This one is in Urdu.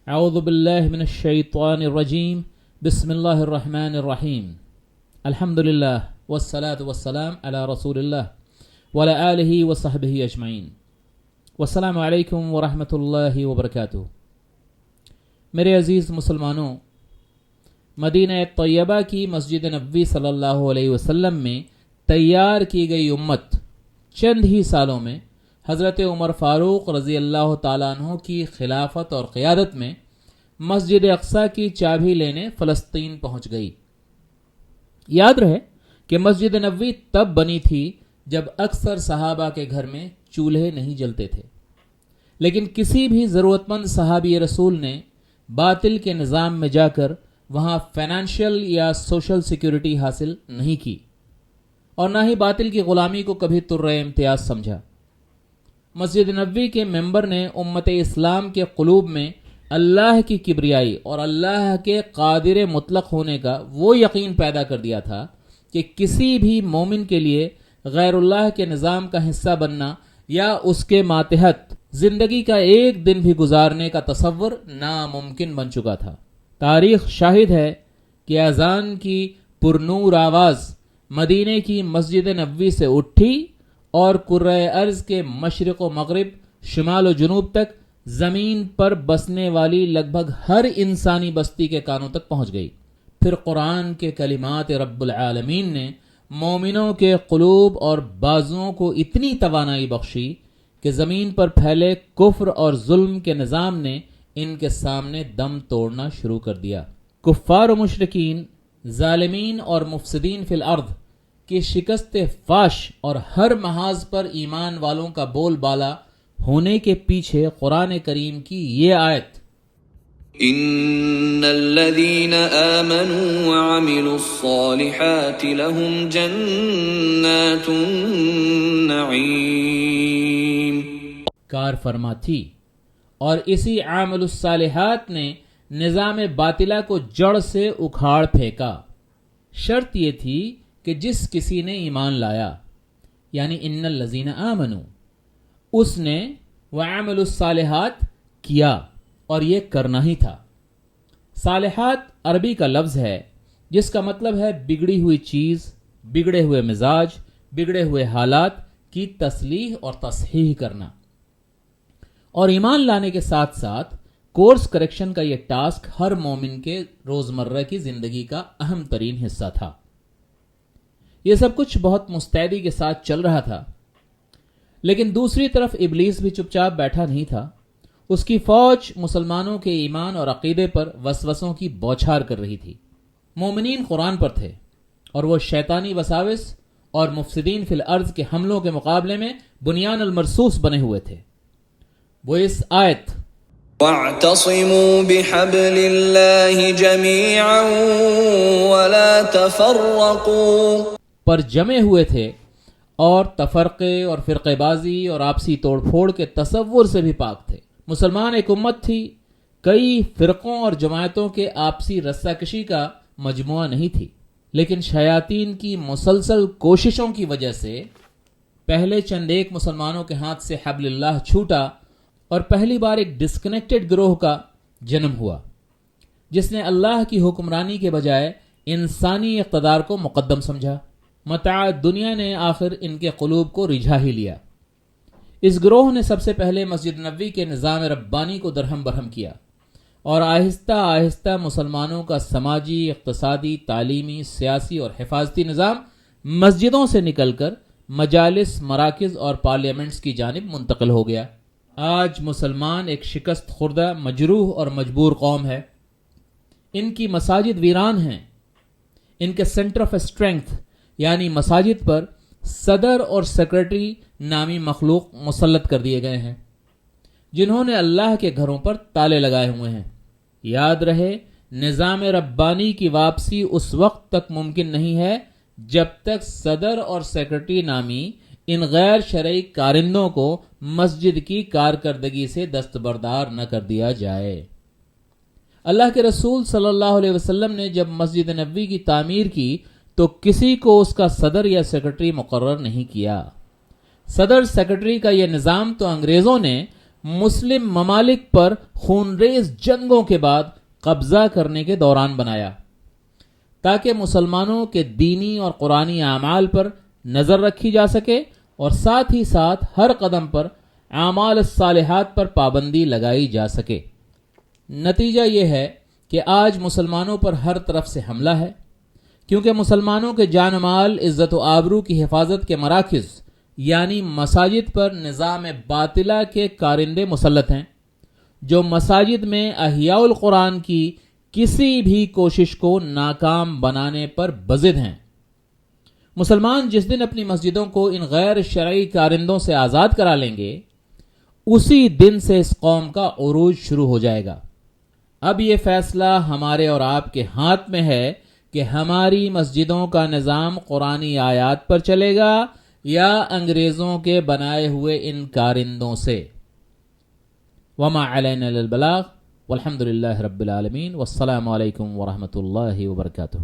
اعوذ باللہ من الشیطان الرجیم بسم اللہ الرحمن الرحیم الحمدللہ والصلاة والسلام علی رسول اللہ وعلی آلہ وصحبہ اجمعین والسلام علیکم ورحمۃ اللہ وبرکاتہ۔ میرے عزیز مسلمانوں، مدینہ طیبہ کی مسجد نبوی صلی اللہ علیہ وسلم میں تیار کی گئی امت چند ہی سالوں میں حضرت عمر فاروق رضی اللہ تعالیٰ عنہ کی خلافت اور قیادت میں مسجد اقصیٰ کی چابی لینے فلسطین پہنچ گئی۔ یاد رہے کہ مسجد نبوی تب بنی تھی جب اکثر صحابہ کے گھر میں چولہے نہیں جلتے تھے، لیکن کسی بھی ضرورت مند صحابی رسول نے باطل کے نظام میں جا کر وہاں فائنانشیل یا سوشل سیکیورٹی حاصل نہیں کی، اور نہ ہی باطل کی غلامی کو کبھی ترے امتیاز سمجھا۔ مسجد نبوی کے ممبر نے امت اسلام کے قلوب میں اللہ کی کبریائی اور اللہ کے قادر مطلق ہونے کا وہ یقین پیدا کر دیا تھا کہ کسی بھی مومن کے لیے غیر اللہ کے نظام کا حصہ بننا یا اس کے ماتحت زندگی کا ایک دن بھی گزارنے کا تصور ناممکن بن چکا تھا۔ تاریخ شاہد ہے کہ اذان کی پرنور آواز مدینے کی مسجد نبوی سے اٹھی اور کرۂ ارض کے مشرق و مغرب، شمال و جنوب تک زمین پر بسنے والی لگ بھگ ہر انسانی بستی کے کانوں تک پہنچ گئی۔ پھر قرآن کے کلمات رب العالمین نے مومنوں کے قلوب اور بازوؤں کو اتنی توانائی بخشی کہ زمین پر پھیلے کفر اور ظلم کے نظام نے ان کے سامنے دم توڑنا شروع کر دیا۔ کفار و مشرکین، ظالمین اور مفسدین فی الارض کی شکست فاش اور ہر محاذ پر ایمان والوں کا بول بالا ہونے کے پیچھے قرآن کریم کی یہ آیت ان الذين آمنوا وعملوا الصالحات لهم جنات النعیم کار فرما تھی، اور اسی عامل الصالحات نے نظام باطلہ کو جڑ سے اکھاڑ پھینکا۔ شرط یہ تھی کہ جس کسی نے ایمان لایا، یعنی ان الذین آمنوا، اس نے وعملوا الصالحات کیا، اور یہ کرنا ہی تھا۔ صالحات عربی کا لفظ ہے جس کا مطلب ہے بگڑی ہوئی چیز، بگڑے ہوئے مزاج، بگڑے ہوئے حالات کی تصلیح اور تصحیح کرنا۔ اور ایمان لانے کے ساتھ ساتھ کورس کریکشن کا یہ ٹاسک ہر مومن کے روزمرہ کی زندگی کا اہم ترین حصہ تھا۔ یہ سب کچھ بہت مستعدی کے ساتھ چل رہا تھا، لیکن دوسری طرف ابلیس بھی چپ چاپ بیٹھا نہیں تھا۔ اس کی فوج مسلمانوں کے ایمان اور عقیدے پر وسوسوں کی بوچھار کر رہی تھی۔ مومنین قرآن پر تھے، اور وہ شیطانی وساوس اور مفسدین فی الارض کے حملوں کے مقابلے میں بنیان المرصوص بنے ہوئے تھے۔ وہ اس آیت واعتصموا بحبل اللہ جميعا ولا تفرقوا پر جمے ہوئے تھے، اور تفرقے اور فرقے بازی اور آپسی توڑ پھوڑ کے تصور سے بھی پاک تھے۔ مسلمان ایک امت تھی، کئی فرقوں اور جماعتوں کے آپسی رسہ کشی کا مجموعہ نہیں تھی، لیکن شیاطین کی مسلسل کوششوں کی وجہ سے پہلے چند ایک مسلمانوں کے ہاتھ سے حبل اللہ چھوٹا، اور پہلی بار ایک ڈسکنیکٹڈ گروہ کا جنم ہوا جس نے اللہ کی حکمرانی کے بجائے انسانی اقتدار کو مقدم سمجھا۔ متاع دنیا نے آخر ان کے قلوب کو رجھا ہی لیا۔ اس گروہ نے سب سے پہلے مسجد نبوی کے نظام ربانی کو درہم برہم کیا، اور آہستہ آہستہ مسلمانوں کا سماجی، اقتصادی، تعلیمی، سیاسی اور حفاظتی نظام مسجدوں سے نکل کر مجالس، مراکز اور پارلیمنٹس کی جانب منتقل ہو گیا۔ آج مسلمان ایک شکست خوردہ، مجروح اور مجبور قوم ہے۔ ان کی مساجد ویران ہیں۔ ان کے سینٹر آف اسٹرینگتھ یعنی مساجد پر صدر اور سیکرٹری نامی مخلوق مسلط کر دیے گئے ہیں، جنہوں نے اللہ کے گھروں پر تالے لگائے ہوئے ہیں۔ یاد رہے، نظام ربانی کی واپسی اس وقت تک ممکن نہیں ہے جب تک صدر اور سیکرٹری نامی ان غیر شرعی کارندوں کو مسجد کی کارکردگی سے دستبردار نہ کر دیا جائے۔ اللہ کے رسول صلی اللہ علیہ وسلم نے جب مسجد نبوی کی تعمیر کی تو کسی کو اس کا صدر یا سیکرٹری مقرر نہیں کیا۔ صدر سیکرٹری کا یہ نظام تو انگریزوں نے مسلم ممالک پر خونریز جنگوں کے بعد قبضہ کرنے کے دوران بنایا، تاکہ مسلمانوں کے دینی اور قرآنی اعمال پر نظر رکھی جا سکے اور ساتھ ہی ساتھ ہر قدم پر اعمال الصالحات پر پابندی لگائی جا سکے۔ نتیجہ یہ ہے کہ آج مسلمانوں پر ہر طرف سے حملہ ہے، کیونکہ مسلمانوں کے جان و مال، عزت و آبرو کی حفاظت کے مراکز یعنی مساجد پر نظام باطلہ کے کارندے مسلط ہیں، جو مساجد میں احیاء القرآن کی کسی بھی کوشش کو ناکام بنانے پر بضد ہیں۔ مسلمان جس دن اپنی مسجدوں کو ان غیر شرعی کارندوں سے آزاد کرا لیں گے، اسی دن سے اس قوم کا عروج شروع ہو جائے گا۔ اب یہ فیصلہ ہمارے اور آپ کے ہاتھ میں ہے کہ ہماری مسجدوں کا نظام قرآنی آیات پر چلے گا یا انگریزوں کے بنائے ہوئے ان کارندوں سے۔ وما علینا الا البلاغ والحمد للہ رب العالمین والسلام علیکم ورحمۃ اللہ وبرکاتہ۔